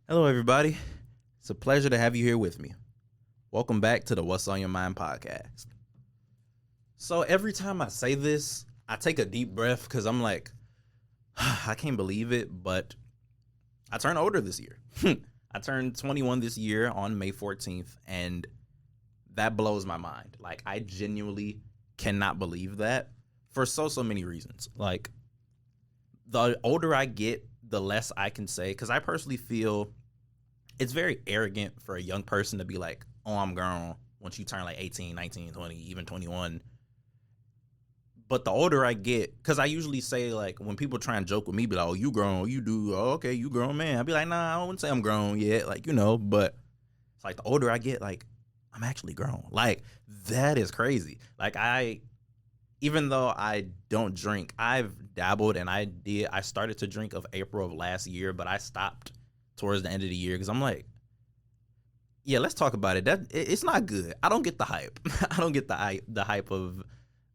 Hello, everybody. It's a pleasure to have you here with me. Welcome back to the What's on Your Mind podcast. So, every time I say this, I take a deep breath because I'm like, I can't believe it, but I turned older this year. I turned 21 this year on May 14th, and that blows my mind. Like, I genuinely cannot believe that for so many reasons. Like, the older I get, the less I can say, because I personally feel it's very arrogant for a young person to be like, oh, I'm grown once you turn like 18, 19, 20, even 21. But the older I get, because I usually say, like, when people try and joke with me, be like, oh, you grown, you do, oh, okay, you grown, man. I'd be like, nah, I wouldn't say I'm grown yet, like, but it's like the older I get, like, I'm actually grown. Like, that is crazy. Like, even though I don't drink, I've dabbled and I started to drink of April of last year, but I stopped towards the end of the year because I'm like, yeah, let's talk about it. It's not good. I don't get the hype. I don't get the hype of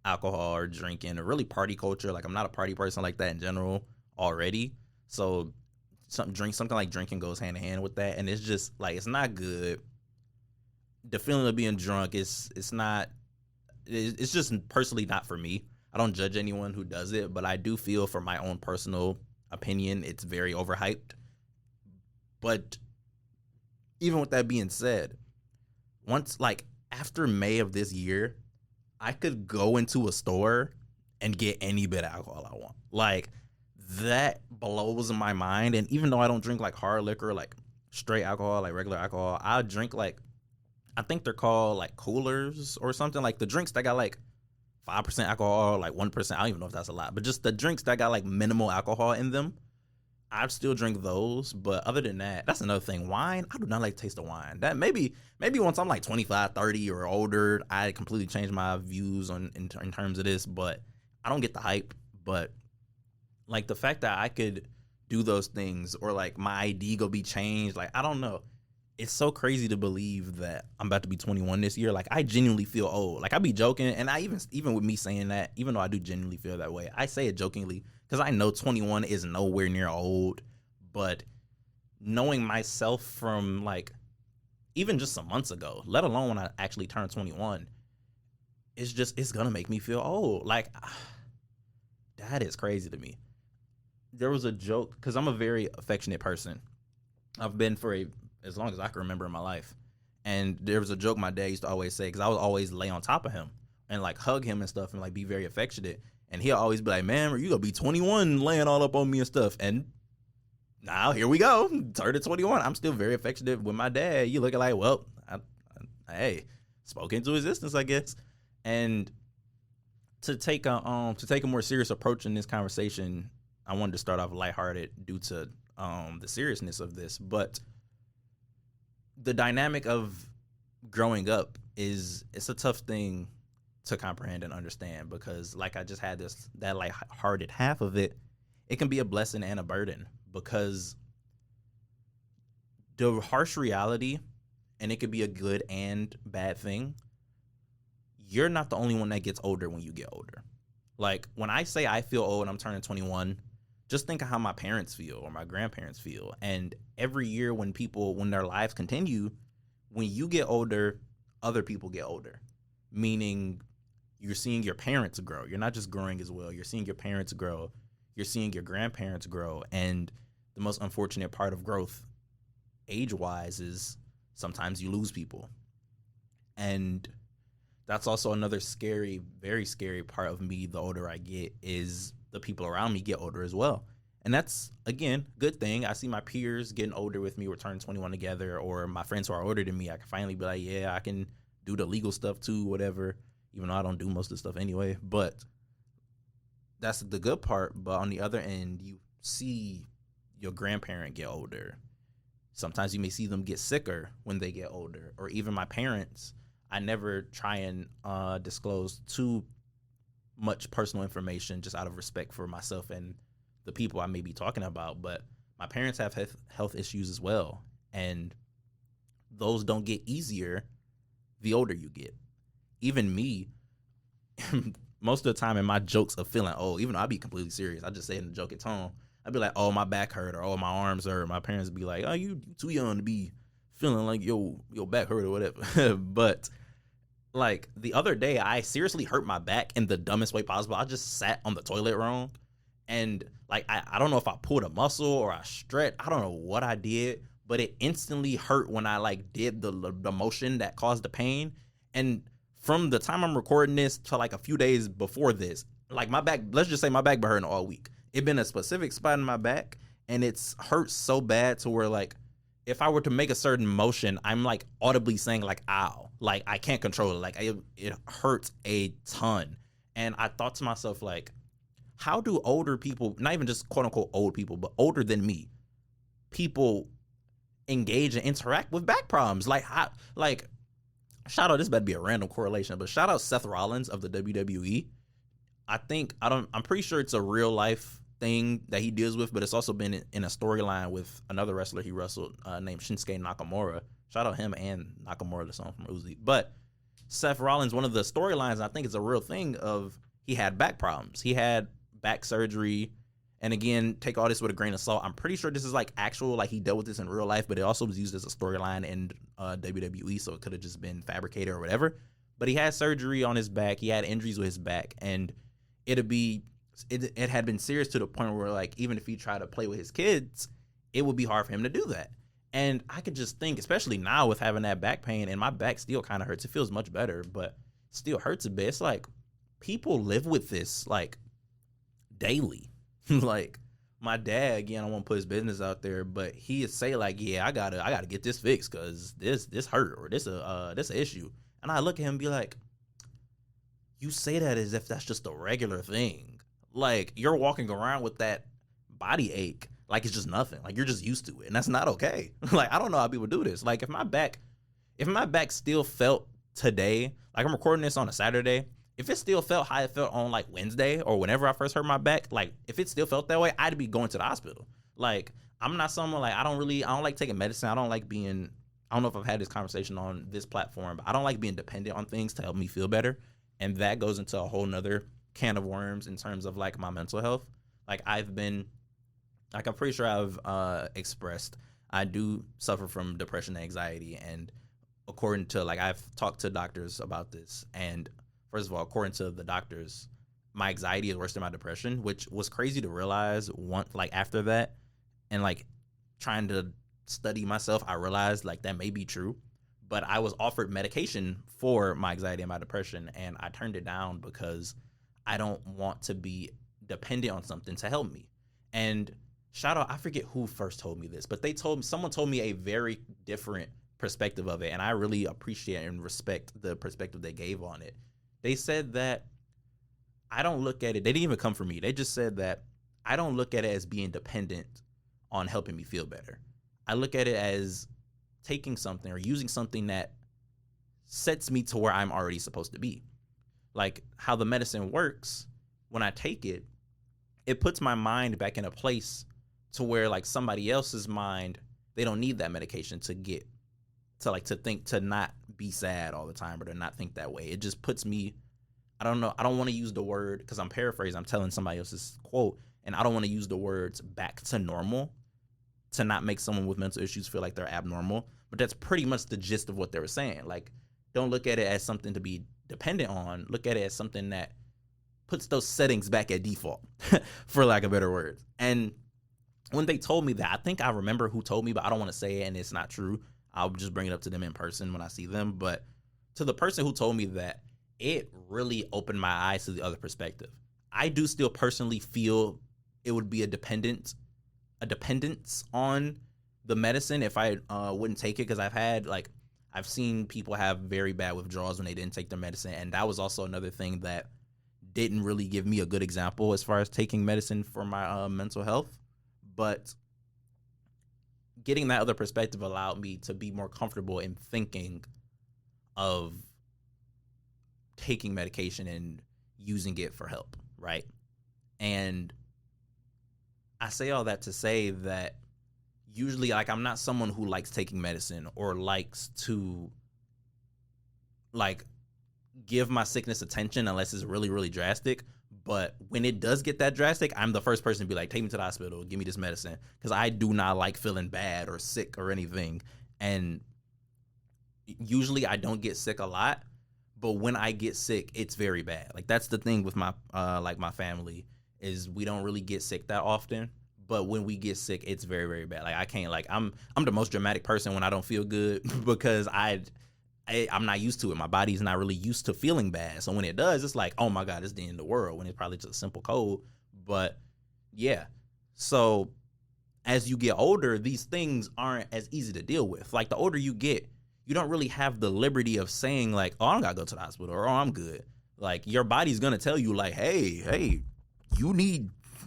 alcohol or drinking or really party culture. Like, I'm not a party person like that in general already. So something like drinking goes hand in hand with that, and it's just like it's not good. The feeling of being drunk it's not. It's just personally not for me. I don't judge anyone who does it, but I do feel, for my own personal opinion, it's very overhyped. But even with that being said, once, like, after May of this year, I could go into a store and get any bit of alcohol I want. Like, that blows my mind. And even though I don't drink like hard liquor, like straight alcohol, like regular alcohol, I drink like, I think they're called like coolers or something, like the drinks that got like 5% alcohol, like 1%. I don't even know if that's a lot, but just the drinks that got like minimal alcohol in them. I still drink those, but other than that, that's another thing. Wine, I do not like the taste of wine. That maybe once I'm like 25, 30 or older, I completely change my views in terms of this, but I don't get the hype. But like the fact that I could do those things, or like my ID go be changed, like, I don't know. It's so crazy to believe that I'm about to be 21 this year. Like, I genuinely feel old. Like, I be joking, and I even with me saying that, even though I do genuinely feel that way, I say it jokingly because I know 21 is nowhere near old. But knowing myself from, like, even just some months ago, let alone when I actually turned 21, it's gonna make me feel old. Like, that is crazy to me. There was a joke, because I'm a very affectionate person. I've been for as long as I can remember in my life. And there was a joke my dad used to always say, because I would always lay on top of him and like hug him and stuff and like be very affectionate. And he'll always be like, man, you gonna be 21 laying all up on me and stuff. And now here we go, turned to 21. I'm still very affectionate with my dad. You look at like, well, hey, spoke into existence, I guess. And to take a more serious approach in this conversation, I wanted to start off lighthearted due to the seriousness of this, but the dynamic of growing up it's a tough thing to comprehend and understand, because like I just had that lighthearted half of it. It can be a blessing and a burden, because the harsh reality, and it could be a good and bad thing, you're not the only one that gets older when you get older. Like, when I say I feel old and I'm turning 21, just think of how my parents feel or my grandparents feel. And every year when their lives continue, when you get older, other people get older. Meaning, you're seeing your parents grow. You're not just growing as well. You're seeing your parents grow. You're seeing your grandparents grow. And the most unfortunate part of growth, age-wise, is sometimes you lose people. And that's also another scary, very scary part of me the older I get, is the people around me get older as well. And that's, again, good thing. I see my peers getting older with me. We're turning 21 together, or my friends who are older than me. I can finally be like, yeah, I can do the legal stuff too, whatever, even though I don't do most of the stuff anyway. But that's the good part. But on the other end, you see your grandparent get older. Sometimes you may see them get sicker when they get older, or even my parents. I never try and disclose too much personal information, just out of respect for myself and the people I may be talking about. But my parents have health issues as well, and those don't get easier the older you get. Even me, most of the time in my jokes of feeling old, even though I be completely serious, I just say it in a joking tone. I'd be like, oh, my back hurt, or oh, my arms hurt. My parents would be like, oh, you too young to be feeling like your back hurt or whatever. But like the other day, I seriously hurt my back in the dumbest way possible. I just sat on the toilet wrong. And like, I don't know if I pulled a muscle or I stretched. I don't know what I did, but it instantly hurt when I like did the motion that caused the pain. And from the time I'm recording this to like a few days before this, like my back, let's just say my back been hurting all week. It been a specific spot in my back, and it's hurt so bad to where like, if I were to make a certain motion, I'm like audibly saying like, ow, like I can't control it. Like it hurts a ton. And I thought to myself, like, how do older people, not even just quote unquote old people, but older than me, people engage and interact with back problems? Like, shout out, this better be a random correlation, but shout out Seth Rollins of the WWE. I'm pretty sure it's a real life thing that he deals with, but it's also been in a storyline with another wrestler he wrestled named Shinsuke Nakamura. Shout out him and Nakamura, the song from Uzi. But Seth Rollins, one of the storylines, I think it's a real thing, of he had back problems. He had back surgery. And again, take all this with a grain of salt. I'm pretty sure this is like actual, like he dealt with this in real life, but it also was used as a storyline in WWE, so it could have just been fabricated or whatever. But he had surgery on his back. He had injuries with his back, and it had been serious to the point where like even if he tried to play with his kids, it would be hard for him to do that. And I could just think, especially now with having that back pain, and my back still kind of hurts. It feels much better, but still hurts a bit. It's like people live with this like daily. Like my dad, again, I won't put his business out there, but he'd say like, yeah, I gotta get this fixed because this hurt, or this an issue. And I look at him and be like, you say that as if that's just a regular thing. Like you're walking around with that body ache like it's just nothing. Like you're just used to it, and that's not okay. Like I don't know how people do this. Like if my back still felt today, like I'm recording this on a Saturday, if it still felt how it felt on like Wednesday or whenever I first hurt my back, like if it still felt that way, I'd be going to the hospital. Like I'm not someone like I don't like taking medicine. I don't know if I've had this conversation on this platform, but I don't like being dependent on things to help me feel better. And that goes into a whole nother can of worms in terms of like my mental health. Like I'm pretty sure I've expressed, I do suffer from depression and anxiety. And according to like, I've talked to doctors about this, and first of all, according to the doctors, my anxiety is worse than my depression, which was crazy to realize after that, and like trying to study myself, I realized like that may be true. But I was offered medication for my anxiety and my depression, and I turned it down because I don't want to be dependent on something to help me. And shout out, I forget who first told me this, but someone told me a very different perspective of it, and I really appreciate and respect the perspective they gave on it. They said that I don't look at it, they didn't even come from me. They just said that I don't look at it as being dependent on helping me feel better. I look at it as taking something or using something that sets me to where I'm already supposed to be. Like how the medicine works, when I take it, it puts my mind back in a place to where like somebody else's mind, they don't need that medication to think, to not be sad all the time or to not think that way. It just puts me, I don't know, I don't want to use the word, because I'm paraphrasing, I'm telling somebody else's quote, and I don't want to use the words back to normal to not make someone with mental issues feel like they're abnormal. But that's pretty much the gist of what they were saying. Like, don't look at it as something to be dependent on. Look at it as something that puts those settings back at default, for lack of better words. And when they told me that, I think I remember who told me, but I don't want to say it and it's not true. I'll just bring it up to them in person when I see them. But to the person who told me that, it really opened my eyes to the other perspective. I do still personally feel it would be a dependence on the medicine if I wouldn't take it, because I've seen people have very bad withdrawals when they didn't take their medicine, and that was also another thing that didn't really give me a good example as far as taking medicine for my mental health. But getting that other perspective allowed me to be more comfortable in thinking of taking medication and using it for help, right? And I say all that to say that usually, like, I'm not someone who likes taking medicine or likes to, like, give my sickness attention unless it's really, really drastic. But when it does get that drastic, I'm the first person to be like, take me to the hospital, give me this medicine. Because I do not like feeling bad or sick or anything. And usually I don't get sick a lot. But when I get sick, it's very bad. Like, that's the thing with my my family, is we don't really get sick that often. But when we get sick, it's very, very bad. Like, I can't, like, I'm the most dramatic person when I don't feel good because I'm not used to it. My body's not really used to feeling bad. So when it does, it's like, oh my God, it's the end of the world, when it's probably just a simple cold. But yeah. So as you get older, these things aren't as easy to deal with. Like, the older you get, you don't really have the liberty of saying like, oh, I don't gotta go to the hospital, or oh, I'm good. Like, your body's gonna tell you like, hey,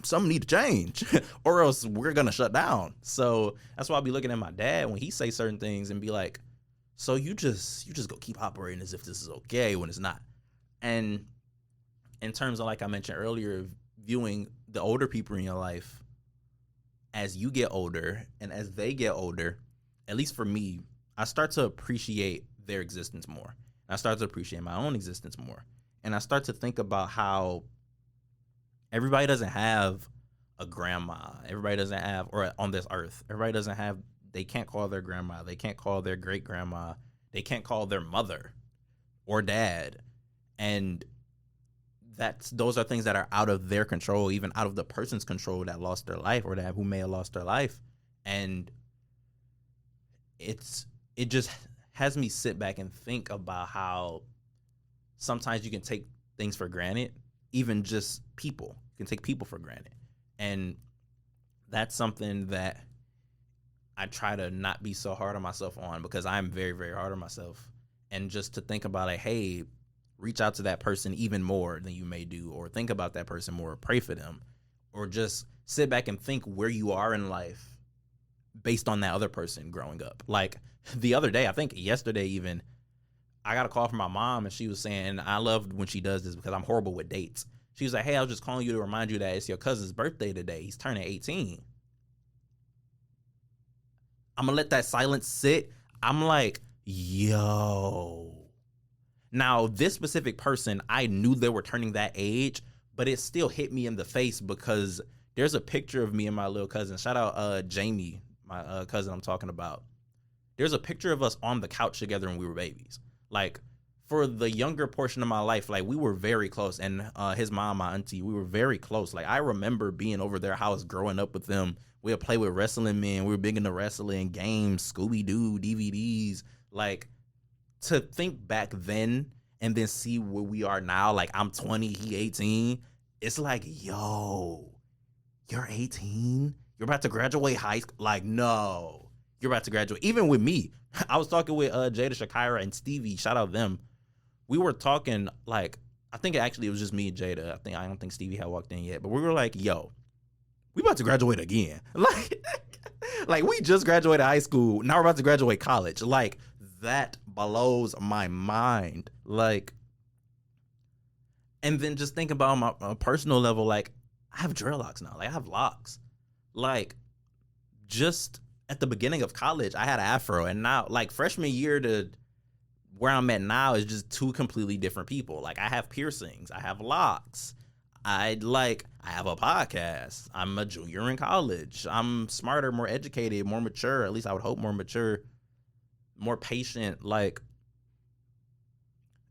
something need to change or else we're gonna shut down. So that's why I'll be looking at my dad when he say certain things and be like, so you just go keep operating as if this is okay when it's not. And in terms of, like I mentioned earlier, viewing the older people in your life, as you get older and as they get older, at least for me, I start to appreciate their existence more. I start to appreciate my own existence more. And I start to think about how everybody doesn't have a grandma. Everybody doesn't have, or on this earth, everybody doesn't have, they can't call their grandma. They can't call their great grandma. They can't call their mother or dad. And those are things that are out of their control, even out of the person's control that lost their life, or who may have lost their life. And it just has me sit back and think about how sometimes you can take things for granted, even just people. You can take people for granted. And that's something that I try to not be so hard on myself on, because I'm very, very hard on myself. And just to think about, like, hey, reach out to that person even more than you may do, or think about that person more, or pray for them, or just sit back and think where you are in life based on that other person growing up. Like, the other day, I think yesterday even, I got a call from my mom, and she was saying, I love when she does this because I'm horrible with dates. She was like, hey, I was just calling you to remind you that it's your cousin's birthday today. He's turning 18. I'm going to let that silence sit. I'm like, yo. Now, this specific person, I knew they were turning that age, but it still hit me in the face because there's a picture of me and my little cousin. Shout out Jamie, my cousin I'm talking about. There's a picture of us on the couch together when we were babies. Like, for the younger portion of my life, like, we were very close. And his mom, my auntie, we were very close. Like, I remember being over their house growing up with them. We would play with wrestling men. We were big into wrestling games, Scooby-Doo, DVDs. Like, to think back then and then see where we are now, like, I'm 20, he 18. It's like, yo, you're 18? You're about to graduate high school? Like, no, you're about to graduate. Even with me, I was talking with Jada, Shakira, and Stevie. Shout out them. We were talking, like, I think actually it was just me and Jada. I don't think Stevie had walked in yet, but we were like, yo, we about to graduate again. Like we just graduated high school. Now we're about to graduate college. Like, that blows my mind. Like, and then just think about my personal level. Like, I have dreadlocks now. Like, I have locks. Like, just at the beginning of college, I had an afro, and now, like, freshman year to where I'm at now is just two completely different people. Like, I have piercings, I have locks, I have a podcast, I'm a junior in college, I'm smarter, more educated, more mature, at least I would hope more mature, more patient, like,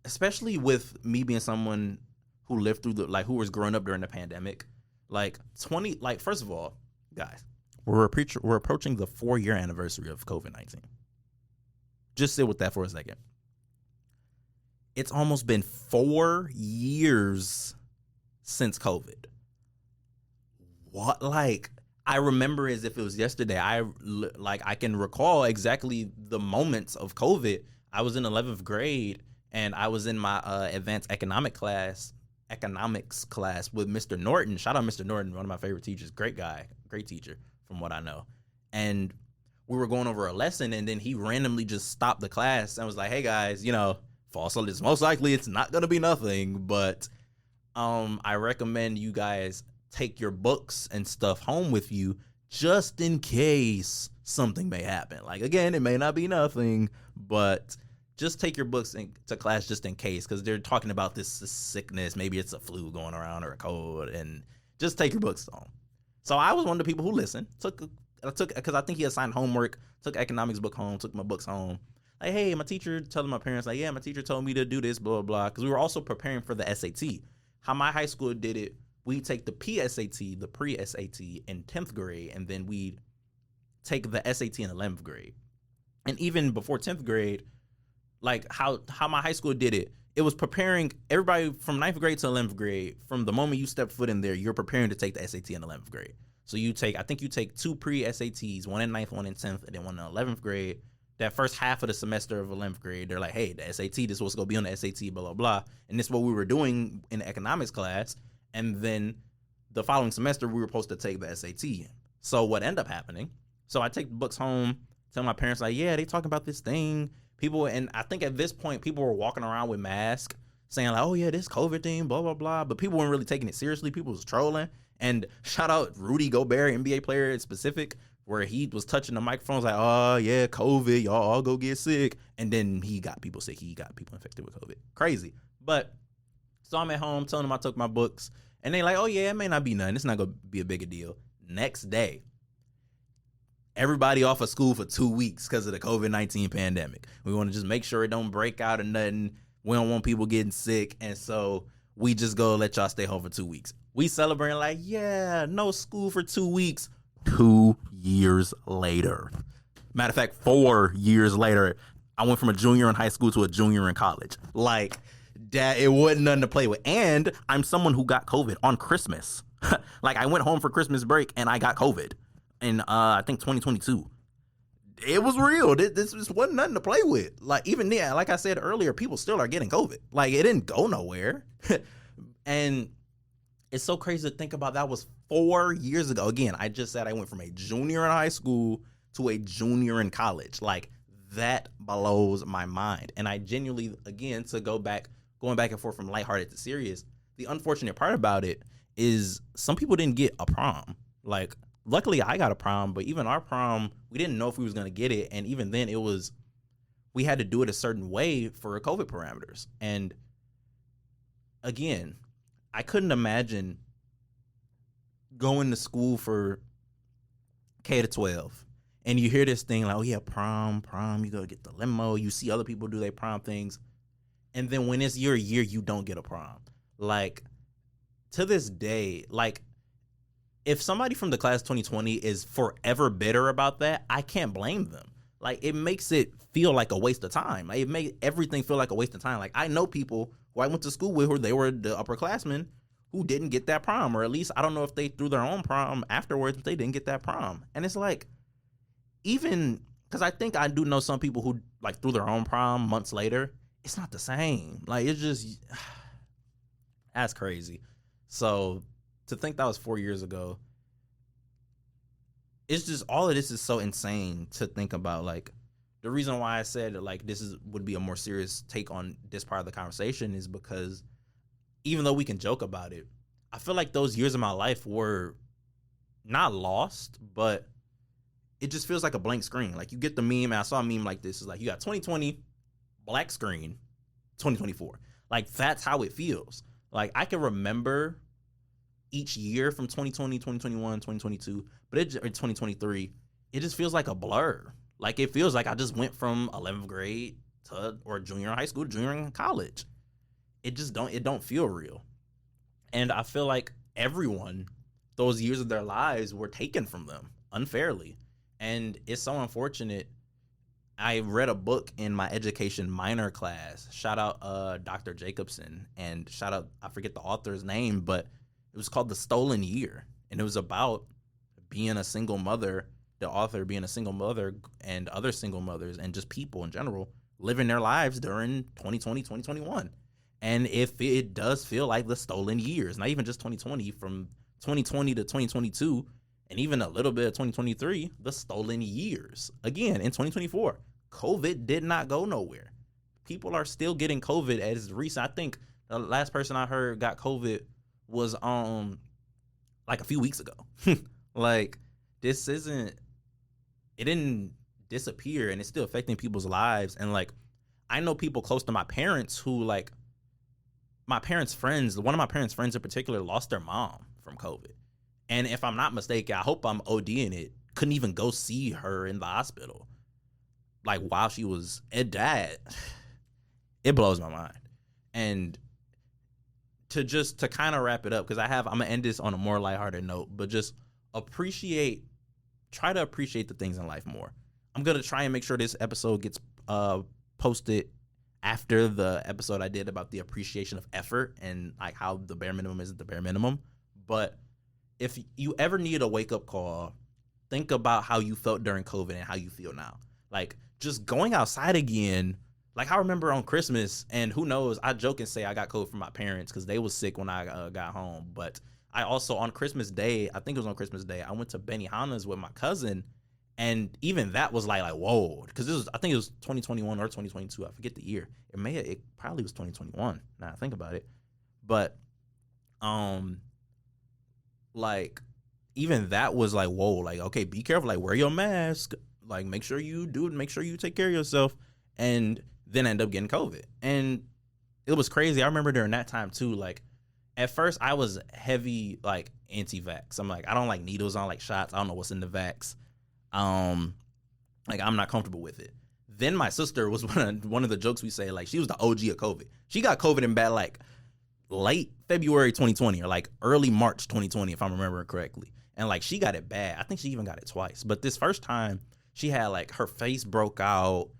especially with me being someone who lived through who was growing up during the pandemic. Like, first of all, guys, we're approaching the 4-year anniversary of COVID-19. Just sit with that for a second. It's almost been 4 years since COVID. What? Like, I remember as if it was yesterday. I can recall exactly the moments of COVID. I was in 11th grade, and I was in my advanced economics class with Mr. Norton. Shout out Mr. Norton, one of my favorite teachers. Great guy, great teacher from what I know. And we were going over a lesson, and then he randomly just stopped the class and was like, hey guys, most likely it's not going to be nothing, but I recommend you guys take your books and stuff home with you just in case something may happen. Like, again, it may not be nothing, but just take your books to class just in case, because they're talking about this sickness. Maybe it's a flu going around or a cold, and just take your books home. So I was one of the people who listened. I took because I think he assigned homework. Took economics book home. Took my books home. Like, hey, my teacher telling my parents, like, yeah, my teacher told me to do this, blah, blah, blah. Because we were also preparing for the SAT. How my high school did it, we take the PSAT, the pre-SAT, in 10th grade, and then we take the SAT in 11th grade. And even before 10th grade, like how my high school did it, it was preparing everybody from 9th grade to 11th grade. From the moment you step foot in there, you're preparing to take the SAT in 11th grade. So I think you take 2 pre-SATs, one in 9th, one in 10th, and then one in 11th grade. That first half of the semester of 11th grade, they're like, hey, the SAT, this is what's going to be on the SAT, blah, blah, blah. And this is what we were doing in the economics class. And then the following semester, we were supposed to take the SAT. So what ended up happening, so I take the books home, tell my parents, like, yeah, they talking about this thing. People, and I think at this point, people were walking around with masks saying, like, oh, yeah, this COVID thing, blah, blah, blah. But people weren't really taking it seriously. People was trolling. And shout out Rudy Gobert, NBA player in specific, where he was touching the microphones like, oh, yeah, COVID, y'all all go get sick. And then he got people sick. He got people infected with COVID. Crazy. But so I'm at home telling them I took my books. And they like, oh, yeah, it may not be nothing. It's not going to be a big a deal. Next day, everybody off of school for 2 weeks because of the COVID-19 pandemic. We want to just make sure it don't break out or nothing. We don't want people getting sick. And so we just go let y'all stay home for 2 weeks. We celebrating like, yeah, no school for 2 weeks. 2 years later. Matter of fact, 4 years later, I went from a junior in high school to a junior in college. Like, that, it wasn't nothing to play with. And I'm someone who got COVID on Christmas. Like, I went home for Christmas break and I got COVID in, I think, 2022. It was real. This wasn't nothing to play with. Like, even then, like I said earlier, people still are getting COVID. Like, it didn't go nowhere. And it's so crazy to think about. That was 4 years ago. Again, I just said I went from a junior in high school to a junior in college. Like, that blows my mind. And I genuinely, again, going back and forth from lighthearted to serious, the unfortunate part about it is some people didn't get a prom. Like, luckily I got a prom, but even our prom, we didn't know if we was going to get it. And even then we had to do it a certain way for COVID parameters. And again, I couldn't imagine going to school for K to 12 and you hear this thing like, oh yeah, prom, you go get the limo, you see other people do their prom things, and then when it's your year, you don't get a prom. Like, to this day, like, if somebody from the class 2020 is forever bitter about that, I can't blame them. Like, it makes it feel like a waste of time. Like, it makes everything feel like a waste of time. Like, I know people who I went to school with who they were the upperclassmen who didn't get that prom, or at least I don't know if they threw their own prom afterwards, but they didn't get that prom. And it's like, even because I think I do know some people who like threw their own prom months later. It's not the same. Like, it's just, that's crazy. So to think that was 4 years ago, it's just, all of this is so insane to think about. Like, the reason why I said like would be a more serious take on this part of the conversation is because even though we can joke about it, I feel like those years of my life were not lost, but it just feels like a blank screen. Like, you get the meme, and I saw a meme like this. It's like, you got 2020, black screen, 2024. Like, that's how it feels. Like, I can remember each year from 2020, 2021, 2022, but or 2023, it just feels like a blur. Like, it feels like I just went from 11th grade or junior in high school to junior in college. It don't feel real. And I feel like everyone, those years of their lives were taken from them unfairly. And it's so unfortunate. I read a book in my education minor class. Shout out Dr. Jacobson, and shout out, I forget the author's name, but it was called The Stolen Year. And it was about being a single mother, the author being a single mother and other single mothers and just people in general living their lives during 2020, 2021. And if it does feel like the stolen years, not even just 2020, from 2020 to 2022, and even a little bit of 2023, the stolen years. Again, in 2024, COVID did not go nowhere. People are still getting COVID as recent. I think the last person I heard got COVID was like a few weeks ago. Like, it didn't disappear, and it's still affecting people's lives. And like, I know people close to my parents who, like, my parents' friends, one of my parents' friends in particular, lost their mom from COVID. And if I'm not mistaken, I hope I'm ODing it, couldn't even go see her in the hospital, like, while she was at dad. It blows my mind. And to kind of wrap it up, because I'm gonna end this on a more lighthearted note, but just try to appreciate the things in life more. I'm gonna try and make sure this episode gets posted after the episode I did about the appreciation of effort and like how the bare minimum isn't the bare minimum. But if you ever need a wake up call, think about how you felt during COVID and how you feel now. Like, just going outside again. Like, I remember on Christmas, and who knows, I joke and say I got COVID from my parents because they was sick when I got home. But I also, on Christmas Day, I think it was on Christmas Day, I went to Benihana's with my cousin, and even that was like whoa, because I think it was 2021 or 2022. I forget the year. It probably was 2021. Now I think about it, but like, even that was like whoa, like, okay, be careful, like, wear your mask, like, make sure you take care of yourself, and then end up getting COVID. And it was crazy. I remember during that time too, like, at first I was heavy, like, anti-vax. I'm like, I don't like needles, I don't like shots, I don't know what's in the vax. Like, I'm not comfortable with it. Then my sister was one of the jokes we say, like, she was the OG of COVID. She got COVID in bad, like, late February 2020 or like early March 2020, if I'm remembering correctly. And like, she got it bad. I think she even got it twice. But this first time, she had, like, her face broke out.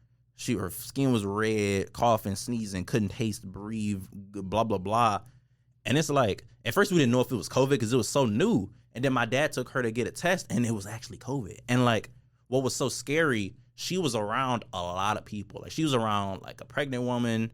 Her skin was red, coughing, sneezing, couldn't taste, breathe, blah, blah, blah. And it's like, at first we didn't know if it was COVID because it was so new. And then my dad took her to get a test, and it was actually COVID. And like, what was so scary, she was around a lot of people. Like, she was around like a pregnant woman,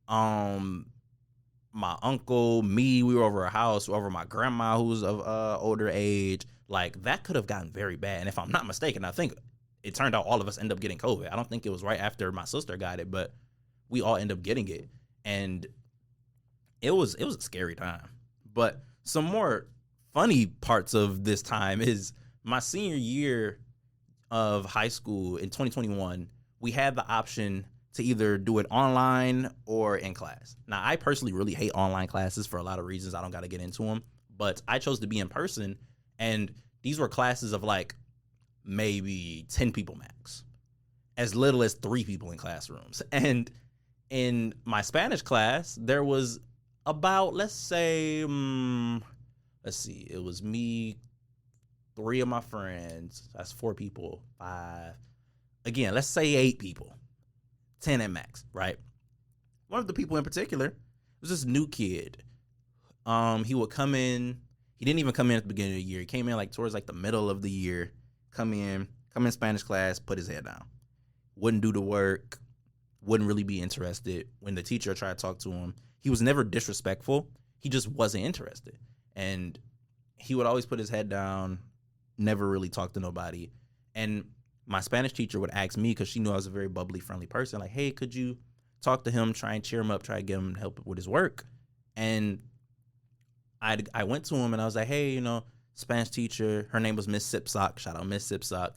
my uncle, me, we were over her house, over my grandma who's of older age. Like, that could have gotten very bad. And if I'm not mistaken, I think it turned out all of us end up getting COVID. I don't think it was right after my sister got it, but we all end up getting it. And it was a scary time. But some more funny parts of this time is my senior year of high school in 2021, we had the option to either do it online or in class. Now, I personally really hate online classes for a lot of reasons. I don't got to get into them, but I chose to be in person, and these were classes of like maybe 10 people max, as little as 3 people in classrooms. And in my Spanish class, there was about, let's say, it was me, 3 of my friends, that's 4 people, 5, again, let's say 8 people, 10 at max, right? One of the people in particular was this new kid. He would come in, he didn't even come in at the beginning of the year, he came in like towards like the middle of the year, come in Spanish class, put his head down, wouldn't do the work, wouldn't really be interested. When the teacher tried to talk to him, he was never disrespectful, he just wasn't interested. And he would always put his head down, never really talk to nobody. And my Spanish teacher would ask me, because she knew I was a very bubbly, friendly person, like, hey, could you talk to him, try and cheer him up, try to get him help with his work? And I went to him and I was like, hey, Spanish teacher, her name was Miss Sipsock, shout out Miss Sipsock.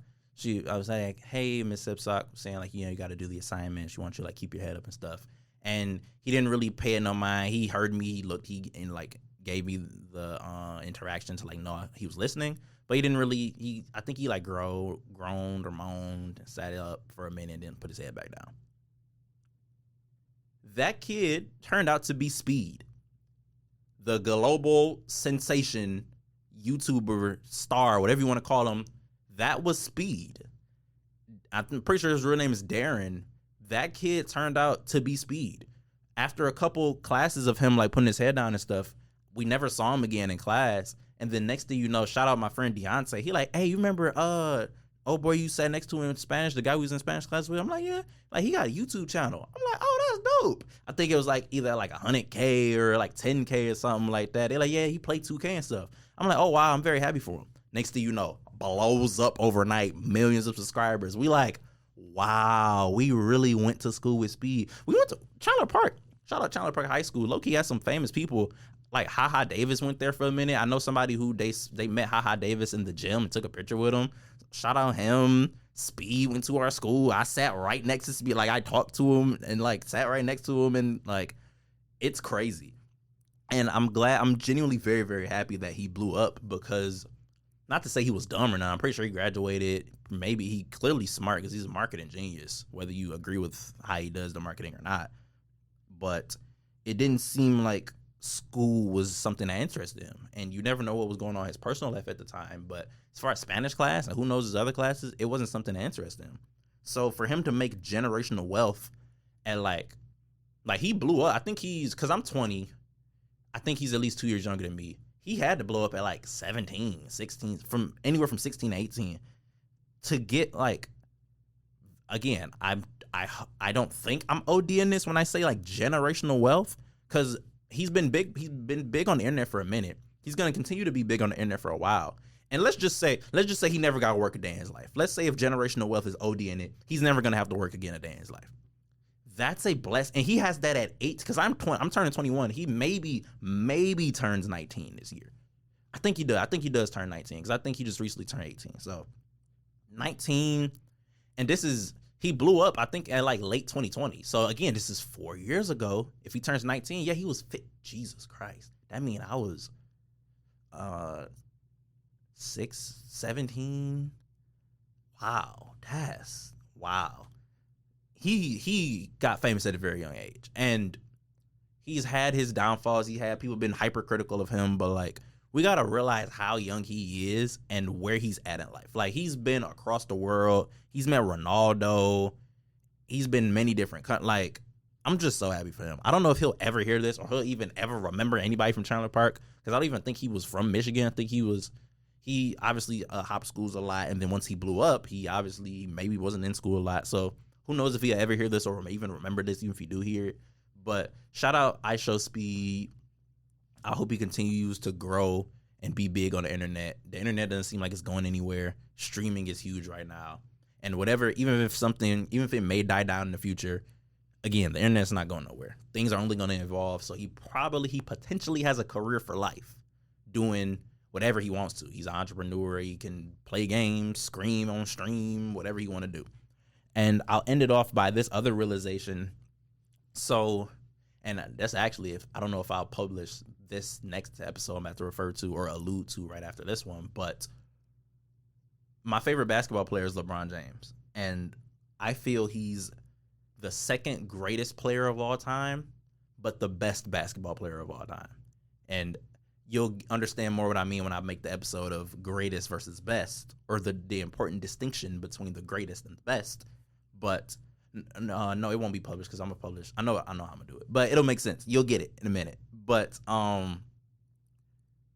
I was like, hey, Miss Sipsock, saying like, you got to do the assignment. She wants you to like keep your head up and stuff. And he didn't really pay it no mind. He heard me, he looked, and like gave me the interaction to like know he was listening. But he didn't really, I think he like groaned or moaned and sat up for a minute and then put his head back down. That kid turned out to be Speed, the global sensation, YouTuber, star, whatever you want to call him. That was Speed. I'm pretty sure his real name is Darren. That kid turned out to be Speed. After a couple classes of him like putting his head down and stuff, we never saw him again in class. And then next thing you know, shout out my friend Deontay. He like, hey, you remember old boy you sat next to in Spanish, the guy who was in Spanish class with? I'm like, yeah. Like, he got a YouTube channel. I'm like, oh, that's dope. I think it was like either like 100K or like 10K or something like that. They're like, yeah, he played 2K and stuff. I'm like, oh, wow, I'm very happy for him. Next thing you know, blows up overnight, millions of subscribers. We like, wow, we really went to school with Speed. We went to Chandler Park. Shout out Chandler Park High School. Low-key has some famous people. like Haha Davis went there for a minute. I know somebody who they met Haha Davis in the gym and took a picture with him. Shout out him. Speed went to our school. I sat right next to Speed. Like I talked to him and like sat right next to him, and like it's crazy. And I'm genuinely very, very happy that he blew up, because not to say he was dumb or not. I'm pretty sure he graduated. Maybe he clearly smart because he's a marketing genius, whether you agree with how he does the marketing or not. But it didn't seem like school was something that interested him. And you never know what was going on in his personal life at the time. But as far as Spanish class, and who knows his other classes, it wasn't something that interested him. So for him to make generational wealth at like he blew up. I think because I'm 20, I think he's at least 2 years younger than me. He had to blow up at like 17, 16, from anywhere from 16 to 18 to get like, again, I don't think I'm ODing this when I say like generational wealth, because he's been big on the internet for a minute. He's going to continue to be big on the internet for a while. And let's just say he never got to work a day in his life. Let's say if generational wealth is ODing it, he's never going to have to work again a day in his life. That's a blessing. And he has that at 8, because I'm turning 21. He maybe turns 19 this year. I think he does. I think he does turn 19, because I think he just recently turned 18. So 19, and he blew up, I think, at like late 2020. So again, this is 4 years ago. If he turns 19, yeah, he was fit. Jesus Christ. That means I was 17. Wow. He got famous at a very young age, and he's had his downfalls. He had people been hypercritical of him, but like, we gotta realize how young he is and where he's at in life. Like, he's been across the world. He's met Ronaldo. He's been many different like, I'm just so happy for him. I don't know if he'll ever hear this or he'll even ever remember anybody from Chandler Park, because I don't even think he was from Michigan. I think he obviously hopped schools a lot, and then once he blew up, he obviously maybe wasn't in school a lot. So who knows if he'll ever hear this or even remember this, even if he do hear it. But shout out Speed. I hope he continues to grow and be big on the internet. The internet doesn't seem like it's going anywhere. Streaming is huge right now. And whatever, even if it may die down in the future, again, the internet's not going nowhere. Things are only going to evolve. So he potentially has a career for life doing whatever he wants to. He's an entrepreneur. He can play games, scream on stream, whatever he want to do. And I'll end it off by this other realization. So, and that's actually, I don't know if I'll publish this next episode I'm about to refer to or allude to right after this one, but my favorite basketball player is LeBron James. And I feel he's the second greatest player of all time, but the best basketball player of all time. And you'll understand more what I mean when I make the episode of greatest versus best, or the important distinction between the greatest and the best. But no, it won't be published because I'm gonna publish. I know how I'm gonna do it, but it'll make sense. You'll get it in a minute. But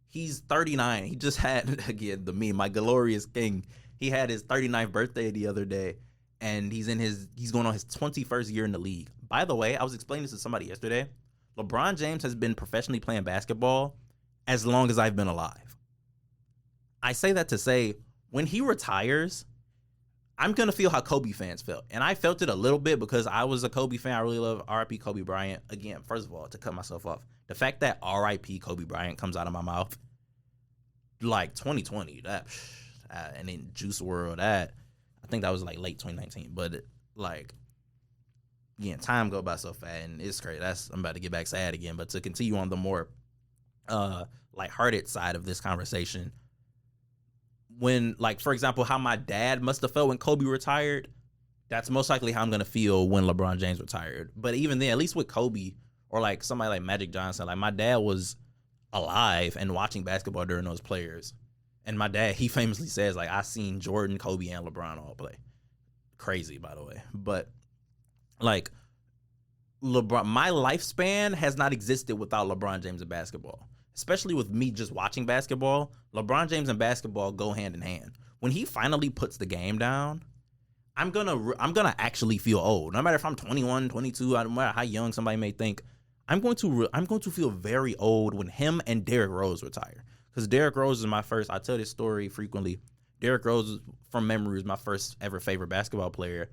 he's 39. He just had, again, the meme, my glorious king. He had his 39th birthday the other day, and he's going on his 21st year in the league. By the way, I was explaining this to somebody yesterday. LeBron James has been professionally playing basketball as long as I've been alive. I say that to say, when he retires, I'm going to feel how Kobe fans felt. And I felt it a little bit because I was a Kobe fan. I really love R.I.P. Kobe Bryant. Again, first of all, to cut myself off, the fact that R.I.P. Kobe Bryant comes out of my mouth, like 2020, and then Juice WRLD, I think that was like late 2019. But again, time go by so fast, and it's crazy. I'm about to get back sad again. But to continue on the more lighthearted side of this conversation, when, like, for example, how my dad must have felt when Kobe retired, that's most likely how I'm going to feel when LeBron James retired. But even then, at least with Kobe or like somebody like Magic Johnson, like, my dad was alive and watching basketball during those players. And my dad, he famously says, like, I seen Jordan, Kobe, and LeBron all play. Crazy, by the way. But like, LeBron, my lifespan has not existed without LeBron James in basketball. Especially with me just watching basketball, LeBron James and basketball go hand in hand. When he finally puts the game down, I'm gonna actually feel old. No matter if I'm 21, 22, no matter how young somebody may think, I'm going to feel very old when him and Derrick Rose retire. Because Derrick Rose is my first. I tell this story frequently. Derrick Rose, from memory, is my first ever favorite basketball player.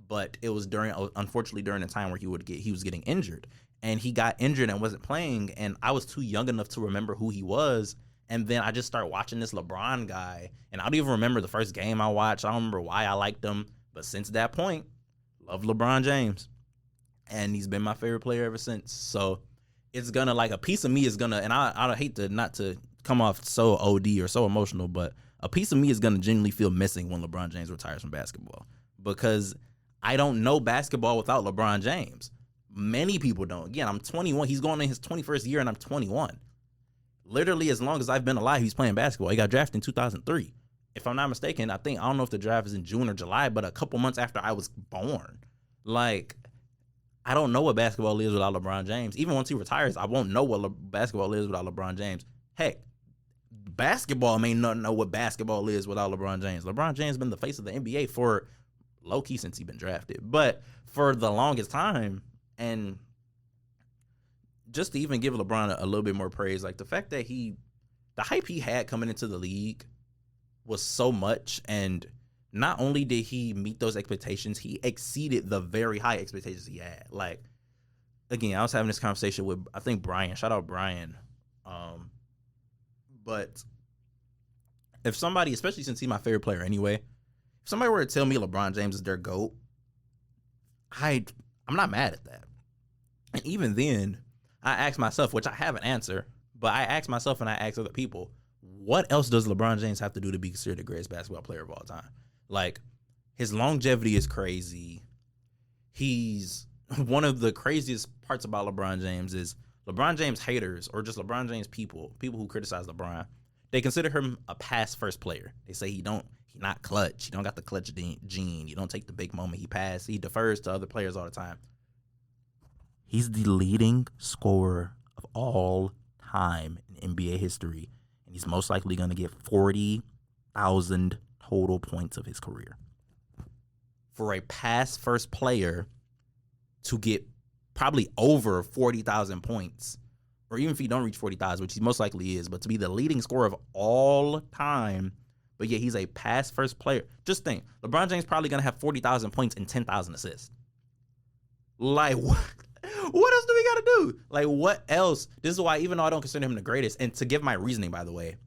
but it was unfortunately during the time where he was getting injured, and he got injured and wasn't playing, and I was too young enough to remember who he was. And then I just started watching this LeBron guy, and I don't even remember the first game I watched. I don't remember why I liked him, but since that point, love LeBron James, and he's been my favorite player ever since. So it's gonna, like, a piece of me is gonna, and I hate to not to come off so OD or so emotional, but a piece of me is gonna genuinely feel missing when LeBron James retires from basketball, because I don't know basketball without LeBron James. Many people don't. Again, I'm 21. He's going in his 21st year, and I'm 21. Literally, as long as I've been alive, he's playing basketball. He got drafted in 2003. If I'm not mistaken, I don't know if the draft is in June or July, but a couple months after I was born. Like, I don't know what basketball is without LeBron James. Even once he retires, I won't know what basketball is without LeBron James. Heck, basketball may not know what basketball is without LeBron James. LeBron James has been the face of the NBA for low-key since he's been drafted, but for the longest time. And just to even give LeBron a little bit more praise, like the fact that the hype he had coming into the league was so much, and not only did he meet those expectations, he exceeded the very high expectations he had. Like, again, I was having this conversation with, I think, Brian. Shout out Brian. But if somebody, especially since he's my favorite player anyway, if somebody were to tell me LeBron James is their GOAT, I'm not mad at that. And even then, I asked myself, which I have an answer, but I asked myself and I asked other people, what else does LeBron James have to do to be considered the greatest basketball player of all time? Like, his longevity is crazy. He's one of the craziest parts about LeBron James is LeBron James haters, or just LeBron James people who criticize LeBron, they consider him a pass first player. They say he not clutch. He don't got the clutch gene. You don't take the big moment. He defers to other players all the time. He's the leading scorer of all time in NBA history, and he's most likely going to get 40,000 total points of his career. For a pass-first player to get probably over 40,000 points, or even if he don't reach 40,000, which he most likely is, but to be the leading scorer of all time, but yet he's a pass-first player. Just think, LeBron James probably going to have 40,000 points and 10,000 assists. Like, what? What else do we got to do? Like, what else? This is why, even though I don't consider him the greatest, and to give my reasoning, by the way,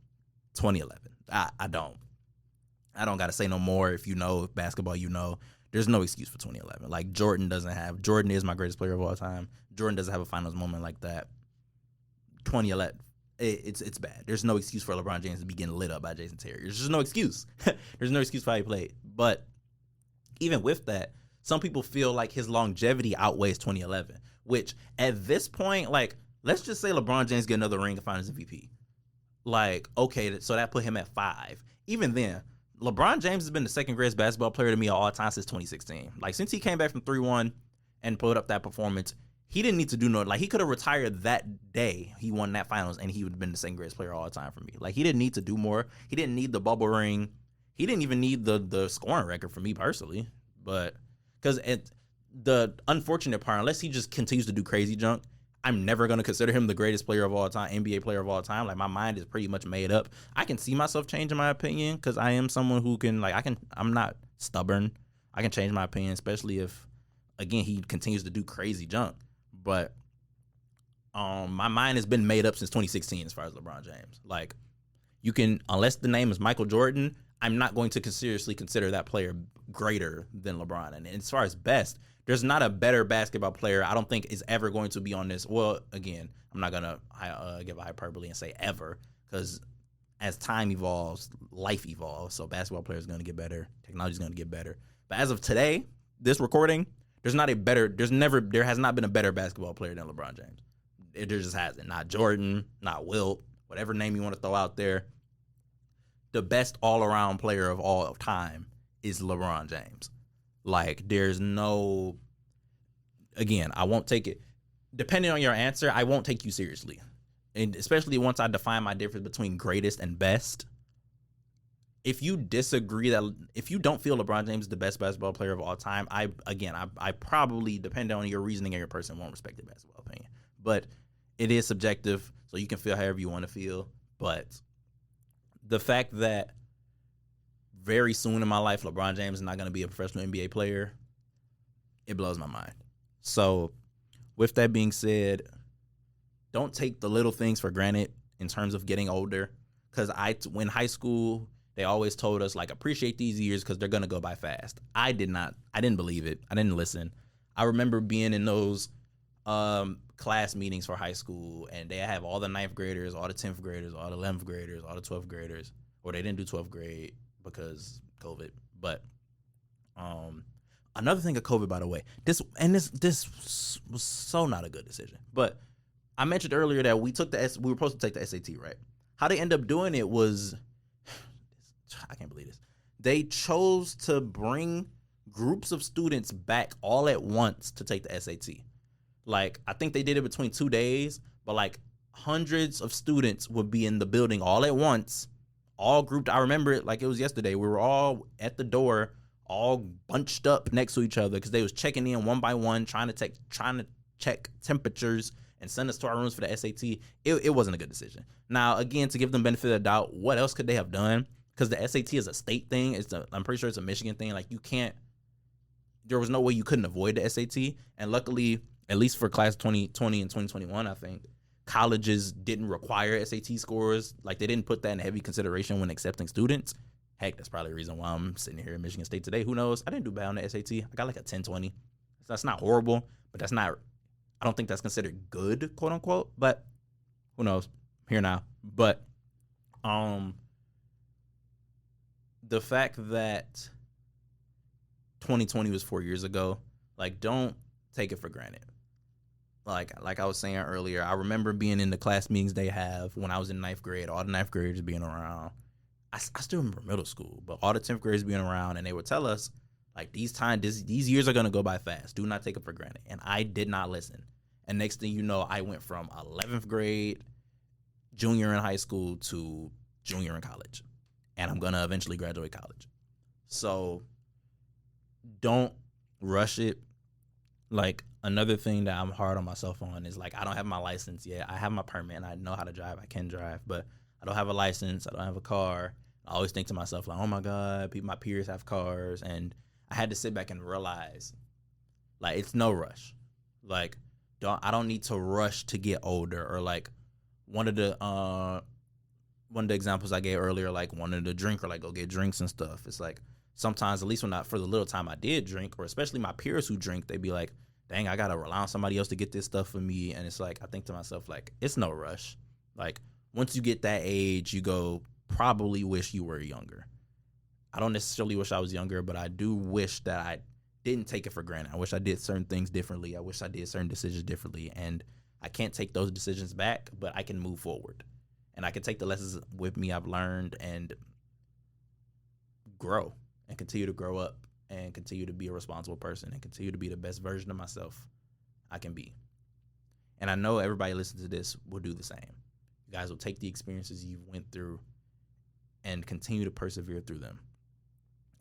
2011. I don't got to say no more. If you know basketball, you know there's no excuse for 2011. Like, Jordan is my greatest player of all time. Jordan doesn't have a finals moment like that. 2011, it's bad. There's no excuse for LeBron James to be getting lit up by Jason Terry. There's just no excuse. There's no excuse for how he played. But even with that, some people feel like his longevity outweighs 2011, which at this point, like, let's just say LeBron James get another ring of Finals MVP. Like, okay, so that put him at 5. Even then, LeBron James has been the second greatest basketball player to me of all time since 2016. Like, since he came back from 3-1 and put up that performance, he didn't need to do no, like, he could have retired that day he won that finals, and he would have been the second greatest player of all time for me. Like, he didn't need to do more. He didn't need the bubble ring. He didn't even need the scoring record for me personally. But because the unfortunate part, unless he just continues to do crazy junk, I'm never going to consider him the greatest player of all time, NBA player of all time. Like, my mind is pretty much made up. I can see myself changing my opinion because I am someone who can, like, I'm not stubborn. I can change my opinion, especially if, again, he continues to do crazy junk. But my mind has been made up since 2016 as far as LeBron James. Like, you can, unless the name is Michael Jordan, I'm not going to seriously consider that player greater than LeBron. And as far as best, there's not a better basketball player I don't think is ever going to be on this. Well, again, I'm not going to give a hyperbole and say ever, because as time evolves, life evolves. So basketball players are going to get better. Technology is going to get better. But as of today, this recording, there has not been a better basketball player than LeBron James. There just hasn't. Not Jordan, not Wilt, whatever name you want to throw out there. The best all-around player of all of time is LeBron James. Like, there's no, again, I won't take it, depending on your answer, I won't take you seriously. And especially once I define my difference between greatest and best. If you disagree if you don't feel LeBron James is the best basketball player of all time, I probably, depending on your reasoning and your person, won't respect your basketball opinion. But it is subjective, so you can feel however you want to feel. But the fact that very soon in my life, LeBron James is not going to be a professional NBA player, It blows my mind. So, with that being said, don't take the little things for granted in terms of getting older. Because when high school, they always told us, like, appreciate these years because they're going to go by fast. I didn't believe it. I didn't listen. I remember being in those class meetings for high school, and they have all the 9th graders, all the 10th graders, all the 11th graders, all the 12th graders. Or they didn't do 12th grade because COVID. But another thing of COVID, by the way, this was so not a good decision. But I mentioned earlier that we were supposed to take the SAT, right? How they end up doing it was, I can't believe this. They chose to bring groups of students back all at once to take the SAT. Like, I think they did it between 2 days, but like hundreds of students would be in the building all at once, all grouped. I remember it like it was yesterday. We were all at the door, all bunched up next to each other because they was checking in one by one, trying to check temperatures and send us to our rooms for the SAT. It wasn't a good decision. Now, again, to give them benefit of the doubt, what else could they have done? Because the SAT is a state thing. I'm pretty sure it's a Michigan thing. Like, there was no way you couldn't avoid the SAT. And luckily, at least for class 2020 and 2021, I think, colleges didn't require SAT scores. Like, they didn't put that in heavy consideration when accepting students. Heck, that's probably the reason why I'm sitting here in Michigan State today. Who knows? I didn't do bad on the SAT. I got like a 1020. So that's not horrible, but I don't think that's considered good, quote unquote. But who knows? I'm here now. But the fact that 2020 was 4 years ago, like, don't take it for granted. Like I was saying earlier, I remember being in the class meetings they have when I was in 9th grade, all the 9th graders being around. I still remember middle school, but all the 10th graders being around, and they would tell us, like, these years are going to go by fast. Do not take it for granted. And I did not listen. And next thing you know, I went from 11th grade, junior in high school, to junior in college. And I'm going to eventually graduate college. So don't rush it. Like, another thing that I'm hard on myself on is, like, I don't have my license yet. I have my permit and I know how to drive. I can drive, but I don't have a license. I don't have a car. I always think to myself, like, oh my God, my peers have cars. And I had to sit back and realize, like, it's no rush. Like, I don't need to rush to get older. Or, like, one of the examples I gave earlier, like, wanting to drink or, like, go get drinks and stuff. It's like, sometimes, at least for the little time I did drink, or especially my peers who drink, they'd be like, dang, I got to rely on somebody else to get this stuff for me. And it's like, I think to myself, like, it's no rush. Like, once you get that age, you probably wish you were younger. I don't necessarily wish I was younger, but I do wish that I didn't take it for granted. I wish I did certain things differently. I wish I did certain decisions differently. And I can't take those decisions back, but I can move forward. And I can take the lessons with me I've learned and grow and continue to grow up and continue to be a responsible person and continue to be the best version of myself I can be. And I know everybody listening to this will do the same. You guys will take the experiences you've went through and continue to persevere through them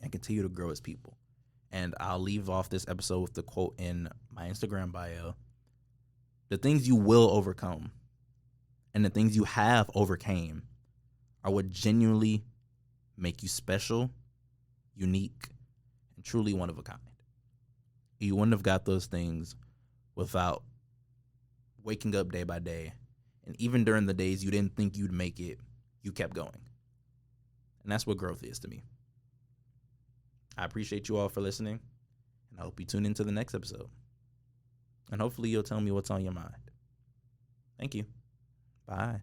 and continue to grow as people. And I'll leave off this episode with the quote in my Instagram bio. The things you will overcome and the things you have overcame are what genuinely make you special, unique, and truly one of a kind. You wouldn't have got those things without waking up day by day. And even during the days you didn't think you'd make it, you kept going. And that's what growth is to me. I appreciate you all for listening, and I hope you tune into the next episode. And hopefully you'll tell me what's on your mind. Thank you. Bye.